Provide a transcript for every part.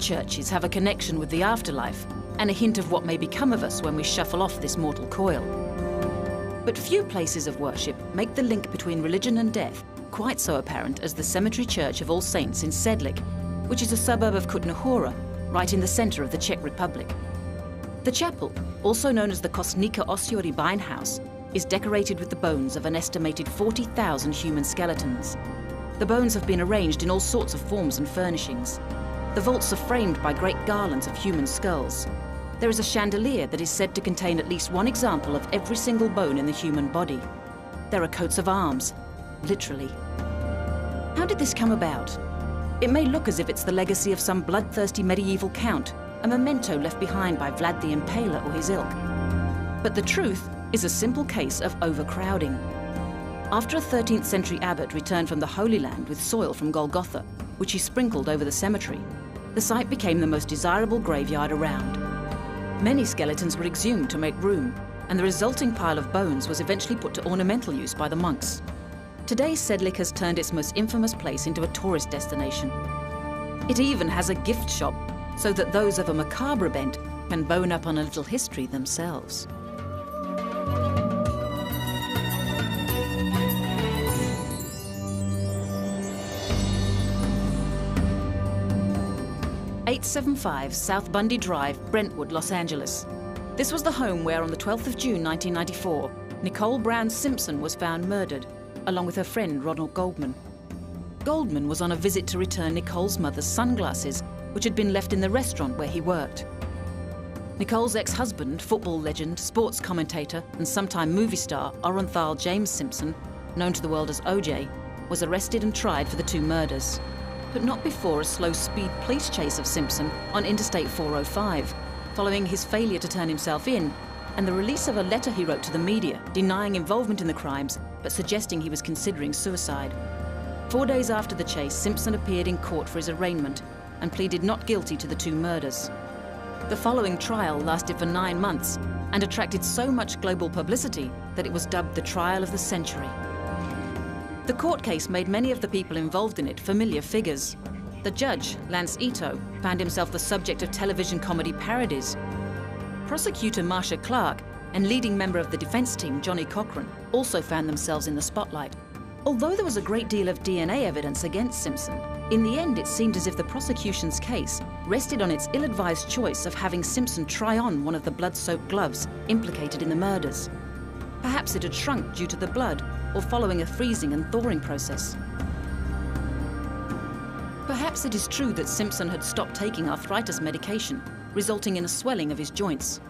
churches have a connection with the afterlife and a hint of what may become of us when we shuffle off this mortal coil. But few places of worship make the link between religion and death quite so apparent as the Cemetery Church of All Saints in Sedlik, which is a suburb of Kutna Hora, right in the centre of the Czech Republic. The chapel, also known as the Kostnice Ossuary Beinhaus, is decorated with the bones of an estimated 40,000 human skeletons. The bones have been arranged in all sorts of forms and furnishings. The vaults are framed by great garlands of human skulls. There is a chandelier that is said to contain at least one example of every single bone in the human body. There are coats of arms, literally. How did this come about? It may look as if it's the legacy of some bloodthirsty medieval count, a memento left behind by Vlad the Impaler or his ilk. But the truth is a simple case of overcrowding. After a 13th century abbot returned from the Holy Land with soil from Golgotha, which he sprinkled over the cemetery, the site became the most desirable graveyard around. Many skeletons were exhumed to make room, and the resulting pile of bones was eventually put to ornamental use by the monks. Today, Sedlik has turned its most infamous place into a tourist destination. It even has a gift shop, so that those of a macabre bent can bone up on a little history themselves. "875 South Bundy Drive, Brentwood, Los Angeles. This was the home where, on the 12th of June 1994, Nicole Brown Simpson was found murdered, along with her friend Ronald Goldman. Goldman was on a visit to return Nicole's mother's sunglasses, which had been left in the restaurant where he worked. Nicole's ex-husband, football legend, sports commentator, and sometime movie star Orenthal James Simpson, known to the world as OJ, was arrested and tried for the two murders. But not before a slow-speed police chase of Simpson on Interstate 405, following his failure to turn himself in, and the release of a letter he wrote to the media denying involvement in the crimes, but suggesting he was considering suicide. 4 days after the chase, Simpson appeared in court for his arraignment and pleaded not guilty to the two murders. The following trial lasted for 9 months and attracted so much global publicity that it was dubbed the trial of the century. The court case made many of the people involved in it familiar figures. The judge, Lance Ito, found himself the subject of television comedy parodies. Prosecutor Marsha Clark and leading member of the defense team, Johnny Cochran, also found themselves in the spotlight. Although there was a great deal of DNA evidence against Simpson, in the end it seemed as if the prosecution's case rested on its ill-advised choice of having Simpson try on one of the blood-soaked gloves implicated in the murders. Perhaps it had shrunk due to the blood or following a freezing and thawing process. Perhaps it is true that Simpson had stopped taking arthritis medication, resulting in a swelling of his joints.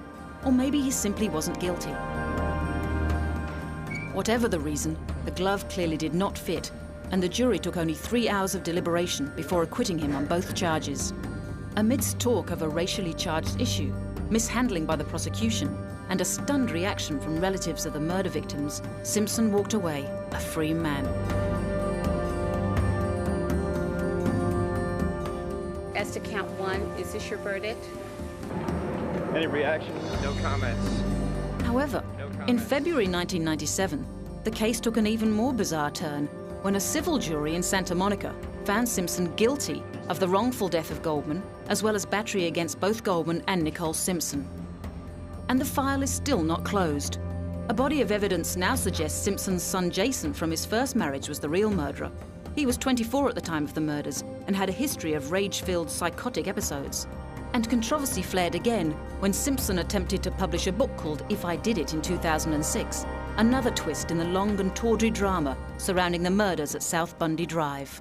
Or maybe he simply wasn't guilty. Whatever the reason, the glove clearly did not fit, and the jury took only 3 hours of deliberation before acquitting him on both charges. Amidst talk of a racially charged issue, mishandling by the prosecution, and a stunned reaction from relatives of the murder victims, Simpson walked away a free man. As to count one, is this your verdict? Any reaction? No comments. However, in February 1997, the case took an even more bizarre turn when a civil jury in Santa Monica found Simpson guilty of the wrongful death of Goldman, as well as battery against both Goldman and Nicole Simpson. And the file is still not closed. A body of evidence now suggests Simpson's son Jason from his first marriage was the real murderer. He was 24 at the time of the murders and had a history of rage-filled psychotic episodes. And controversy flared again when Simpson attempted to publish a book called If I Did It in 2006, another twist in the long and tawdry drama surrounding the murders at South Bundy Drive.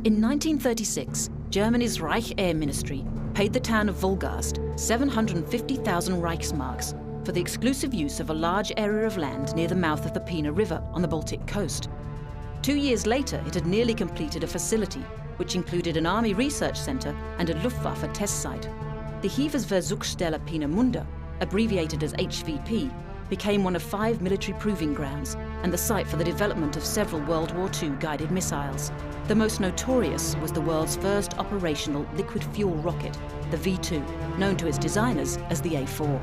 In 1936, Germany's Reich Air Ministry paid the town of Wolgast 750,000 Reichsmarks for the exclusive use of a large area of land near the mouth of the Pina River on the Baltic coast. 2 years later, it had nearly completed a facility which included an army research center and a Luftwaffe test site. The Heeresversuchsstelle Peenemünde abbreviated as HVP, became one of 5 military proving grounds and the site for the development of several World War II guided missiles. The most notorious was the world's first operational liquid fuel rocket, the V2, known to its designers as the A4.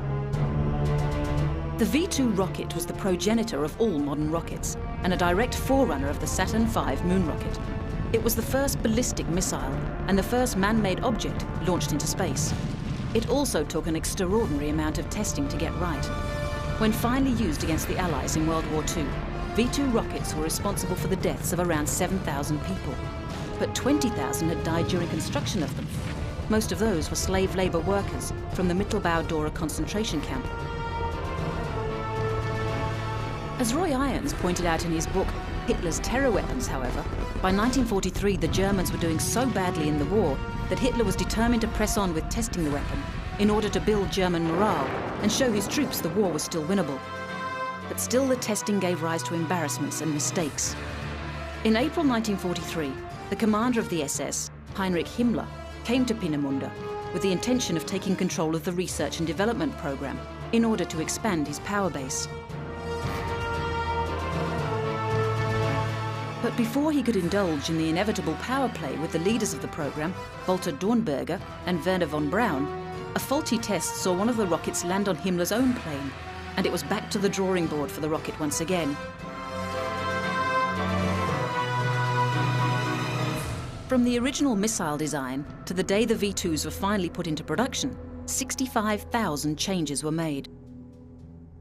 The V2 rocket was the progenitor of all modern rockets and a direct forerunner of the Saturn V moon rocket. It was the first ballistic missile and the first man-made object launched into space. It also took an extraordinary amount of testing to get right. When finally used against the Allies in World War II, V2 rockets were responsible for the deaths of around 7,000 people. But 20,000 had died during construction of them. Most of those were slave labour workers from the Mittelbau-Dora concentration camp. As Roy Irons pointed out in his book, Hitler's Terror Weapons, however, by 1943 the Germans were doing so badly in the war that Hitler was determined to press on with testing the weapon in order to build German morale and show his troops the war was still winnable. But still the testing gave rise to embarrassments and mistakes. In April 1943, the commander of the SS, Heinrich Himmler, came to Peenemünde with the intention of taking control of the research and development program in order to expand his power base. But before he could indulge in the inevitable power play with the leaders of the program, Walter Dornberger and Werner von Braun, a faulty test saw one of the rockets land on Himmler's own plane, and it was back to the drawing board for the rocket once again. From the original missile design to the day the V2s were finally put into production, 65,000 changes were made.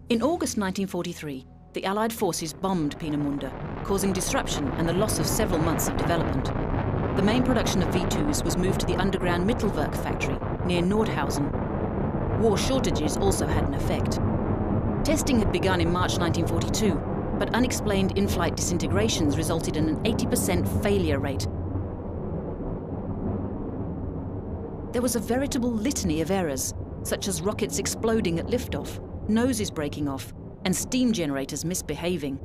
In August 1943, the Allied forces bombed Peenemünde, causing disruption and the loss of several months of development. The main production of V2s was moved to the underground Mittelwerk factory near Nordhausen. War shortages also had an effect. Testing had begun in March 1942, but unexplained in-flight disintegrations resulted in an 80% failure rate. There was a veritable litany of errors, such as rockets exploding at liftoff, noses breaking off, and steam generators misbehaving.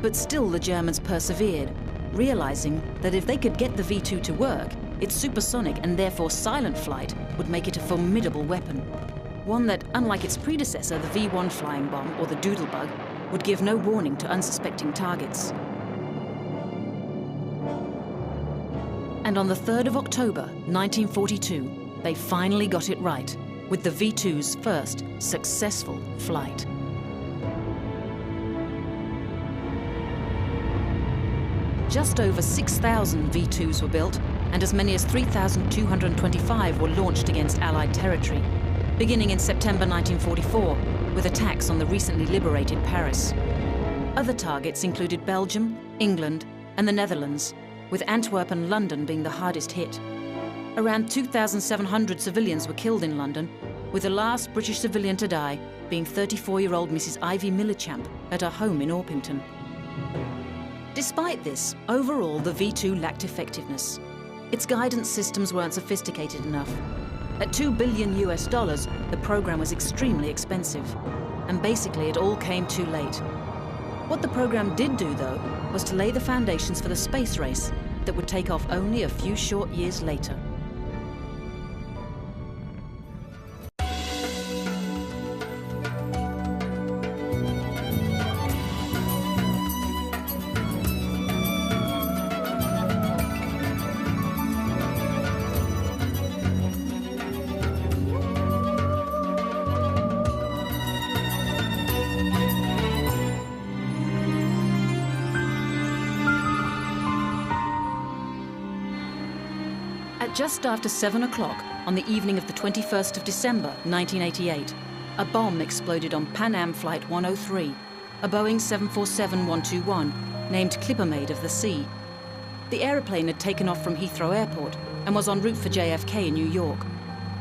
But still the Germans persevered, realizing that if they could get the V2 to work, its supersonic and therefore silent flight would make it a formidable weapon. One that, unlike its predecessor, the V1 flying bomb or the Doodlebug, would give no warning to unsuspecting targets. And on the 3rd of October, 1942, they finally got it right, with the V2's first successful flight. Just over 6,000 V2s were built, and as many as 3,225 were launched against Allied territory, beginning in September 1944, with attacks on the recently liberated Paris. Other targets included Belgium, England, and the Netherlands, with Antwerp and London being the hardest hit. Around 2,700 civilians were killed in London, with the last British civilian to die being 34-year-old Mrs. Ivy Millichamp at her home in Orpington. Despite this, overall the V2 lacked effectiveness. Its guidance systems weren't sophisticated enough. At $2 billion US, the program was extremely expensive, and basically it all came too late. What the program did do, though, was to lay the foundations for the space race that would take off only a few short years later. At just after 7 o'clock on the evening of the 21st of December 1988, a bomb exploded on Pan Am Flight 103, a Boeing 747-121 named Clippermaid of the Sea. The aeroplane had taken off from Heathrow Airport and was en route for JFK in New York.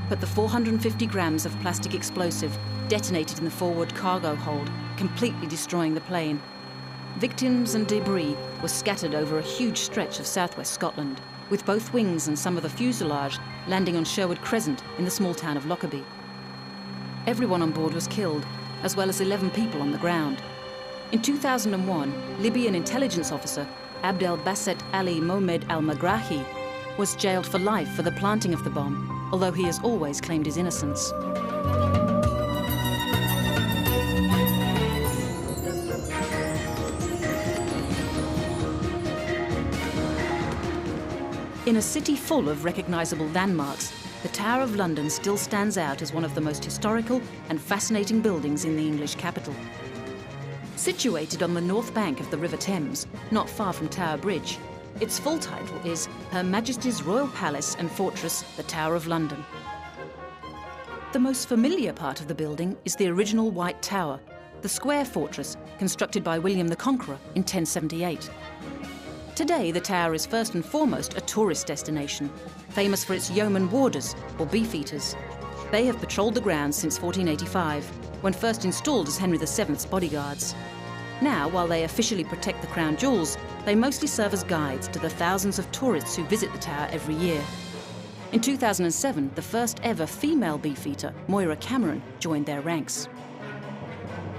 But the 450 grams of plastic explosive detonated in the forward cargo hold, completely destroying the plane. Victims and debris were scattered over a huge stretch of southwest Scotland, with both wings and some of the fuselage landing on Sherwood Crescent in the small town of Lockerbie. Everyone on board was killed, as well as 11 people on the ground. In 2001, Libyan intelligence officer Abdel Basset Ali Mohamed al-Magrahi, was jailed for life for the planting of the bomb, although he has always claimed his innocence. In a city full of recognisable landmarks, the Tower of London still stands out as one of the most historical and fascinating buildings in the English capital. Situated on the north bank of the River Thames, not far from Tower Bridge, its full title is Her Majesty's Royal Palace and Fortress, the Tower of London. The most familiar part of the building is the original White Tower, the square fortress constructed by William the Conqueror in 1078. Today, the tower is first and foremost a tourist destination, famous for its yeoman warders, or beefeaters. They have patrolled the grounds since 1485, when first installed as Henry VII's bodyguards. Now, while they officially protect the crown jewels, they mostly serve as guides to the thousands of tourists who visit the tower every year. In 2007, the first ever female beefeater, Moira Cameron, joined their ranks.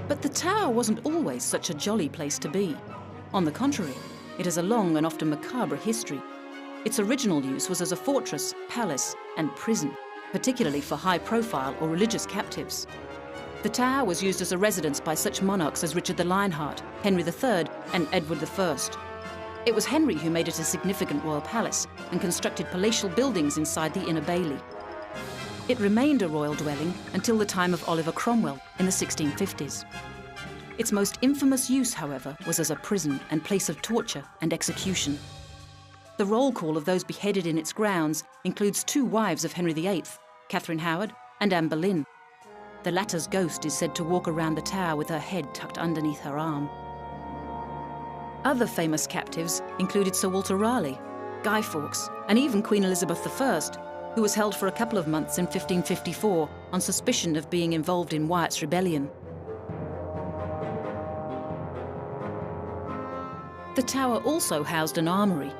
But the tower wasn't always such a jolly place to be. On the contrary, it has a long and often macabre history. Its original use was as a fortress, palace, and prison, particularly for high-profile or religious captives. The tower was used as a residence by such monarchs as Richard the Lionheart, Henry III, and Edward I. It was Henry who made it a significant royal palace and constructed palatial buildings inside the Inner Bailey. It remained a royal dwelling until the time of Oliver Cromwell in the 1650s. Its most infamous use, however, was as a prison and place of torture and execution. The roll call of those beheaded in its grounds includes two wives of Henry VIII, Catherine Howard and Anne Boleyn. The latter's ghost is said to walk around the tower with her head tucked underneath her arm. Other famous captives included Sir Walter Raleigh, Guy Fawkes, and even Queen Elizabeth I, who was held for a couple of months in 1554 on suspicion of being involved in Wyatt's rebellion. The tower also housed an armoury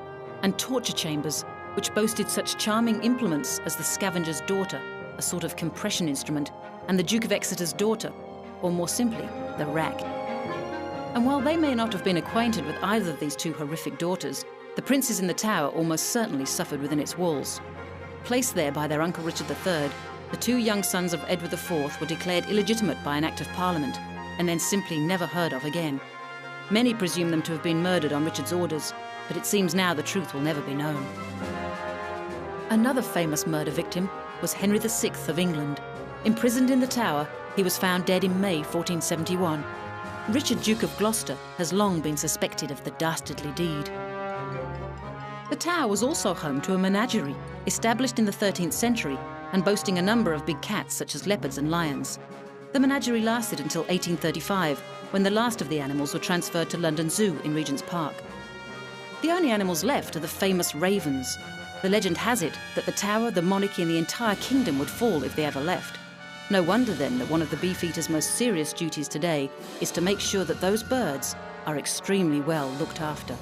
and torture chambers, which boasted such charming implements as the Scavenger's Daughter, a sort of compression instrument, and the Duke of Exeter's Daughter, or more simply, the Rack. And while they may not have been acquainted with either of these two horrific daughters, the princes in the tower almost certainly suffered within its walls. Placed there by their uncle Richard III, the two young sons of Edward IV were declared illegitimate by an Act of Parliament, and then simply never heard of again. Many presume them to have been murdered on Richard's orders, but it seems now the truth will never be known. Another famous murder victim was Henry VI of England. Imprisoned in the tower, he was found dead in May 1471. Richard, Duke of Gloucester, has long been suspected of the dastardly deed. The tower was also home to a menagerie, established in the 13th century and boasting a number of big cats such as leopards and lions. The menagerie lasted until 1835, when the last of the animals were transferred to London Zoo in Regent's Park. The only animals left are the famous ravens. The legend has it that the tower, the monarchy and the entire kingdom would fall if they ever left. No wonder then that one of the beefeater's most serious duties today is to make sure that those birds are extremely well looked after.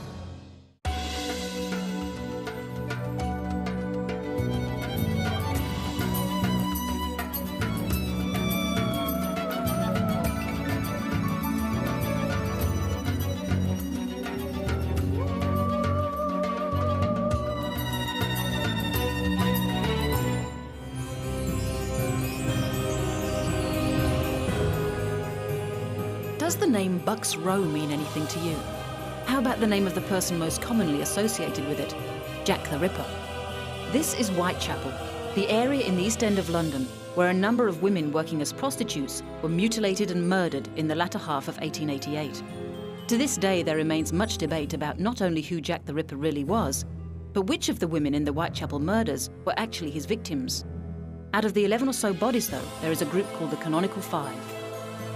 Does the name Bucks Row mean anything to you? How about the name of the person most commonly associated with it, Jack the Ripper? This is Whitechapel, the area in the East End of London where a number of women working as prostitutes were mutilated and murdered in the latter half of 1888. To this day, there remains much debate about not only who Jack the Ripper really was, but which of the women in the Whitechapel murders were actually his victims. Out of the 11 or so bodies, though, there is a group called the Canonical Five.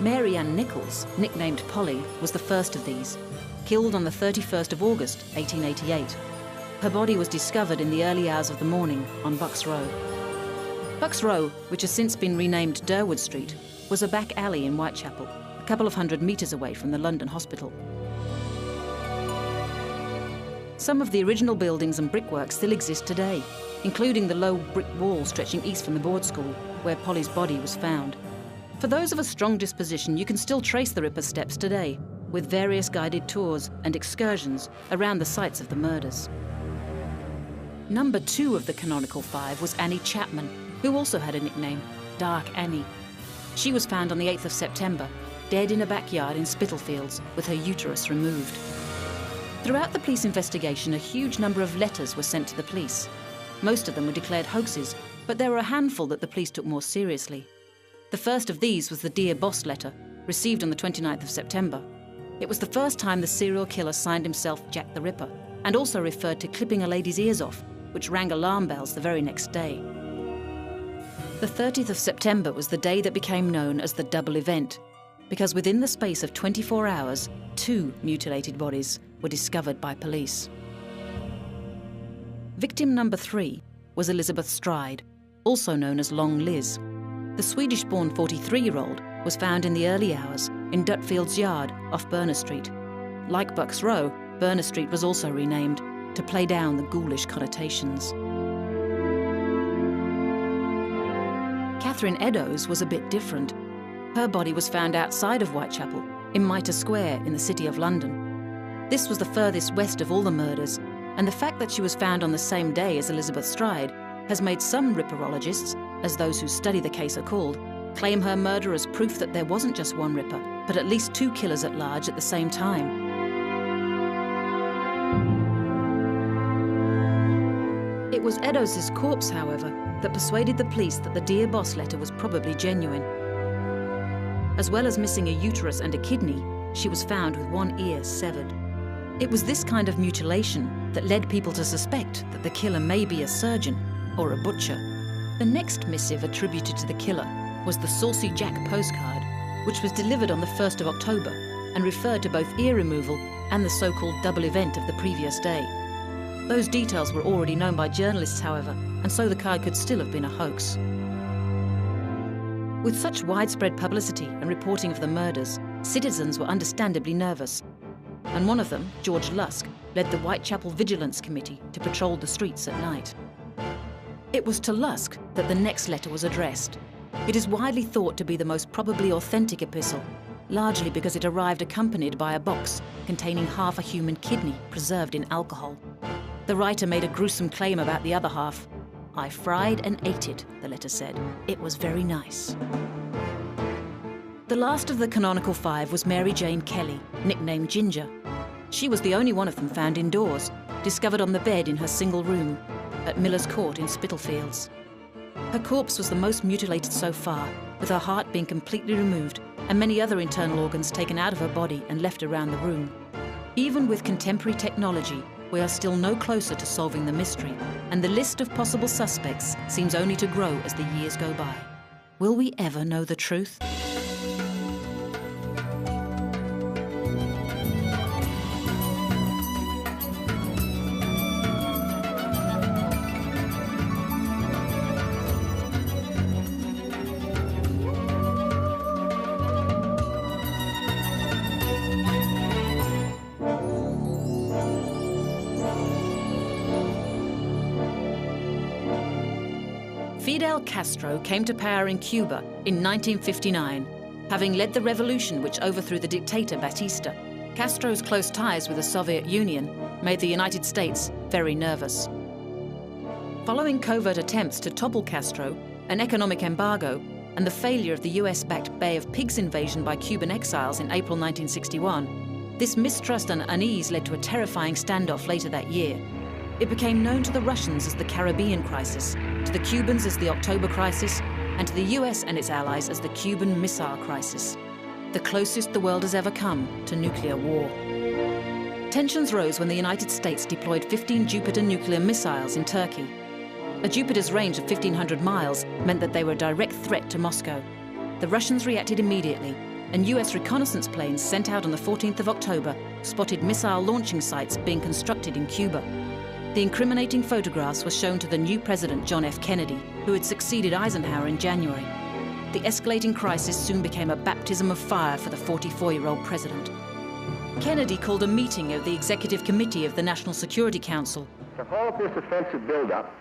Mary Ann Nichols, nicknamed Polly, was the first of these, killed on the 31st of August, 1888. Her body was discovered in the early hours of the morning on Bucks Row. Bucks Row, which has since been renamed Durward Street, was a back alley in Whitechapel, a couple of 100 metres away from the London Hospital. Some of the original buildings and brickwork still exist today, including the low brick wall stretching east from the board school, where Polly's body was found. For those of a strong disposition, you can still trace the Ripper's steps today, with various guided tours and excursions around the sites of the murders. Number 2 of the canonical 5 was Annie Chapman, who also had a nickname, Dark Annie. She was found on the 8th of September, dead in a backyard in Spitalfields, with her uterus removed. Throughout the police investigation, a huge number of letters were sent to the police. Most of them were declared hoaxes, but there were a handful that the police took more seriously. The first of these was the Dear Boss letter, received on the 29th of September. It was the first time the serial killer signed himself Jack the Ripper, and also referred to clipping a lady's ears off, which rang alarm bells the very next day. The 30th of September was the day that became known as the double event, because within the space of 24 hours, 2 mutilated bodies were discovered by police. Victim number 3 was Elizabeth Stride, also known as Long Liz. The Swedish-born 43-year-old was found in the early hours in Dutfield's yard off Berner Street. Like Bucks Row, Berner Street was also renamed to play down the ghoulish connotations. Catherine Eddowes was a bit different. Her body was found outside of Whitechapel, in Mitre Square in the City of London. This was the furthest west of all the murders, and the fact that she was found on the same day as Elizabeth Stride has made some ripperologists, as those who study the case are called, claim her murder as proof that there wasn't just one ripper, but at least 2 killers at large at the same time. It was Eddowes' corpse, however, that persuaded the police that the Dear Boss letter was probably genuine. As well as missing a uterus and a kidney, she was found with one ear severed. It was this kind of mutilation that led people to suspect that the killer may be a surgeon or a butcher. The next missive attributed to the killer was the Saucy Jack postcard, which was delivered on the 1st of October and referred to both ear removal and the so-called double event of the previous day. Those details were already known by journalists, however, and so the card could still have been a hoax. With such widespread publicity and reporting of the murders, citizens were understandably nervous, and one of them, George Lusk, led the Whitechapel Vigilance Committee to patrol the streets at night. It was to Lusk that the next letter was addressed. It is widely thought to be the most probably authentic epistle, largely because it arrived accompanied by a box containing half a human kidney preserved in alcohol. The writer made a gruesome claim about the other half. "I fried and ate it," the letter said. "It was very nice." The last of the canonical 5 was Mary Jane Kelly, nicknamed Ginger. She was the only one of them found indoors, discovered on the bed in her single room at Miller's Court in Spitalfields. Her corpse was the most mutilated so far, with her heart being completely removed and many other internal organs taken out of her body and left around the room. Even with contemporary technology, we are still no closer to solving the mystery, and the list of possible suspects seems only to grow as the years go by. Will we ever know the truth? Fidel Castro came to power in Cuba in 1959, having led the revolution which overthrew the dictator Batista. Castro's close ties with the Soviet Union made the United States very nervous. Following covert attempts to topple Castro, an economic embargo, and the failure of the US-backed Bay of Pigs invasion by Cuban exiles in April 1961, this mistrust and unease led to a terrifying standoff later that year. It became known to the Russians as the Caribbean Crisis, to the Cubans as the October Crisis, and to the US and its allies as the Cuban Missile Crisis, the closest the world has ever come to nuclear war. Tensions rose when the United States deployed 15 Jupiter nuclear missiles in Turkey. A Jupiter's range of 1,500 miles meant that they were a direct threat to Moscow. The Russians reacted immediately, and US reconnaissance planes sent out on the 14th of October spotted missile launching sites being constructed in Cuba. The incriminating photographs were shown to the new president, John F. Kennedy, who had succeeded Eisenhower in January. The escalating crisis soon became a baptism of fire for the 44-year-old president. Kennedy called a meeting of the Executive Committee of the National Security Council. To halt this offensive buildup,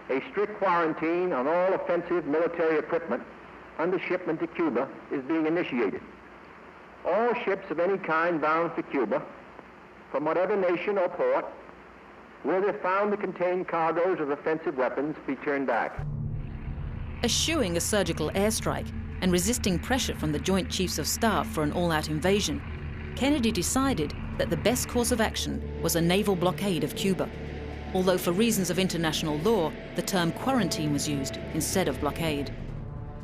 a strict quarantine on all offensive military equipment under shipment to Cuba is being initiated. all ships of any kind bound for Cuba, from whatever nation or port, were they found to contain cargoes of offensive weapons, be turned back. Eschewing a surgical airstrike and resisting pressure from the Joint Chiefs of Staff for an all-out invasion, Kennedy decided that the best course of action was a naval blockade of Cuba, although for reasons of international law, the term quarantine was used instead of blockade.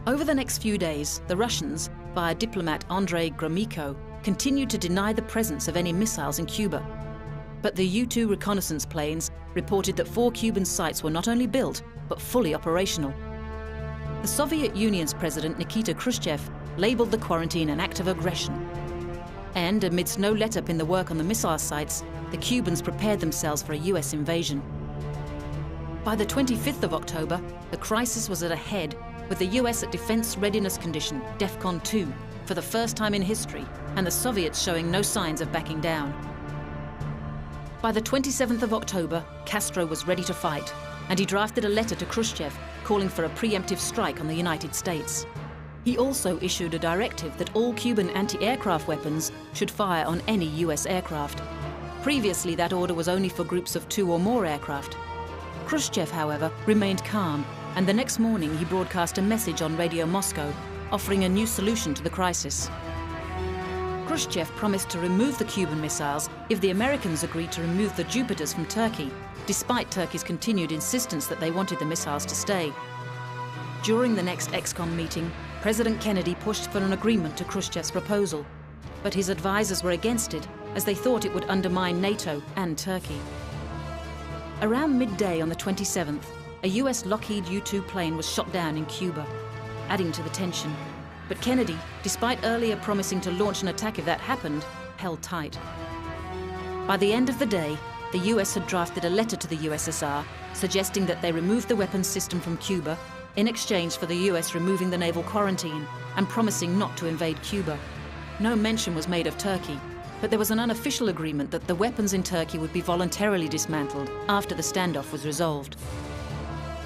Over the next few days, the Russians, via diplomat Andrei Gromyko, continued to deny the presence of any missiles in Cuba. But the U-2 reconnaissance planes reported that 4 Cuban sites were not only built, but fully operational. The Soviet Union's President Nikita Khrushchev labeled the quarantine an act of aggression. And amidst no let-up in the work on the missile sites, the Cubans prepared themselves for a US invasion. By the 25th of October, the crisis was at a head, with the US at defense readiness condition, DEFCON 2, for the first time in history, and the Soviets showing no signs of backing down. By the 27th of October, Castro was ready to fight, and he drafted a letter to Khrushchev calling for a preemptive strike on the United States. He also issued a directive that all Cuban anti-aircraft weapons should fire on any US aircraft. Previously, that order was only for groups of 2 or more aircraft. Khrushchev, however, remained calm, and the next morning he broadcast a message on Radio Moscow offering a new solution to the crisis. Khrushchev promised to remove the Cuban missiles if the Americans agreed to remove the Jupiters from Turkey, despite Turkey's continued insistence that they wanted the missiles to stay. During the next ExCom meeting, President Kennedy pushed for an agreement to Khrushchev's proposal, but his advisors were against it as they thought it would undermine NATO and Turkey. Around midday on the 27th, a US Lockheed U-2 plane was shot down in Cuba, adding to the tension. But Kennedy, despite earlier promising to launch an attack if that happened, held tight. By the end of the day, the US had drafted a letter to the USSR suggesting that they remove the weapons system from Cuba in exchange for the US removing the naval quarantine and promising not to invade Cuba. No mention was made of Turkey, but there was an unofficial agreement that the weapons in Turkey would be voluntarily dismantled after the standoff was resolved.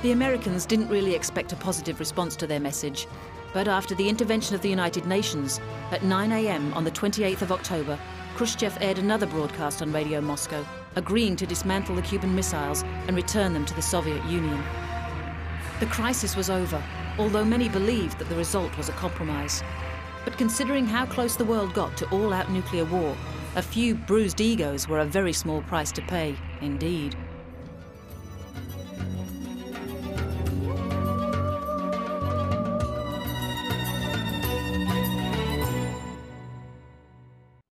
The Americans didn't really expect a positive response to their message, but after the intervention of the United Nations, at 9 a.m. on the 28th of October, Khrushchev aired another broadcast on Radio Moscow, agreeing to dismantle the Cuban missiles and return them to the Soviet Union. The crisis was over, although many believed that the result was a compromise. But considering how close the world got to all-out nuclear war, a few bruised egos were a very small price to pay, indeed.